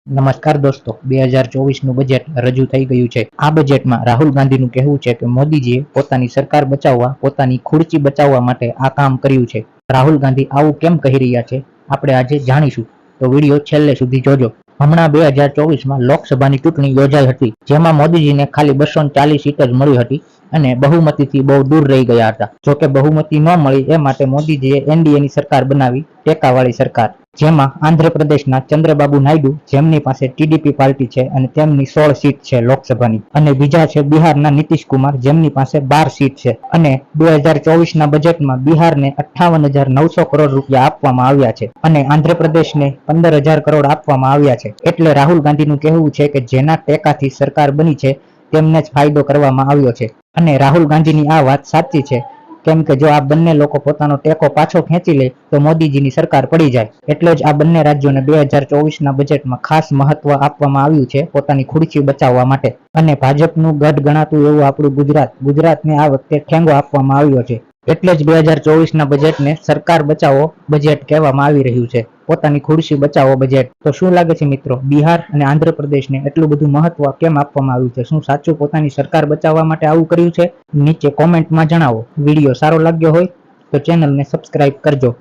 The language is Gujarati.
નમસ્કાર દોસ્તો, 2024નું બજેટ રજૂ થઈ ગયું છે. આ બજેટમાં રાહુલ ગાંધીનું કહેવું છે કે મોદીજીએ પોતાની સરકાર બચાવવા, પોતાની ખુરચી બચાવવા માટે આ કામ કર્યું છે. રાહુલ ગાંધી આવું કેમ કહી રહ્યા છે, આપણે આજે જાણીશું, તો વિડીયો છેલ્લે સુધી જોજો. હમણાં 2024માં લોકસભાની ચૂંટણી યોજાઈ હતી, જેમાં મોદીજીને ખાલી 240 સીટ જ મળી હતી અને બહુમતીથી બહુ દૂર રહી ગયા હતા. જોકે બહુમતી ન મળી એ માટે મોદીજીએ એનડીએની સરકાર બનાવી, ટેકાવાળી સરકાર, જેમાં આંધ્રપ્રદેશના ચંદ્રબાબુ નાયડુ, જેમની પાસે ટીડીપી પાર્ટી છે અને તેમની 16 સીટ છે લોકસભાની, અને બીજા છે બિહારના નીતિશ કુમાર, જેમની પાસે 12 સીટ છે. અને 2024ના બજેટમાં બિહારને 58,900 કરોડ રૂપિયા આપવામાં આવ્યા છે અને આંધ્રપ્રદેશને 15,000 કરોડ આપવામાં આવ્યા છે. એટલે રાહુલ ગાંધીનું કહેવું છે કે જેના ટેકાથી સરકાર બની છે તેમને જ ફાયદો કરવામાં આવ્યો છે. અને રાહુલ ગાંધીની આ વાત સાચી છે, કેમ કે જો આ બંને લોકો પોતાનો ટેકો પાછો ખેંચી લે તો મોદીજીની સરકાર પડી જાય. એટલે જ આ બંને રાજ્યોને 2024ના બજેટમાં ખાસ મહત્વ આપવામાં આવ્યું છે પોતાની ખુરચી બચાવવા માટે. અને ભાજપનું ગઢ ગણાતું એવું આપણું ગુજરાતને આ વખતે ઠેંગો આપવામાં આવ્યો છે. એટલે જ 2024ના બજેટને સરકાર બચાવો બજેટ કહેવામાં આવી રહ્યું છે, પોતાની ખુરશી બચાવો બજેટ. તો શું લાગે છે મિત્રો, બિહાર અને આંધ્રપ્રદેશને એટલું બધું મહત્વ કેમ આપવામાં આવ્યું છે? શું સાચું પોતાની સરકાર બચાવવા માટે આવું કર્યું છે? નીચે કોમેન્ટમાં જણાવો. વિડીયો સારો લાગ્યો હોય તો ચેનલને સબસ્ક્રાઇબ કરજો.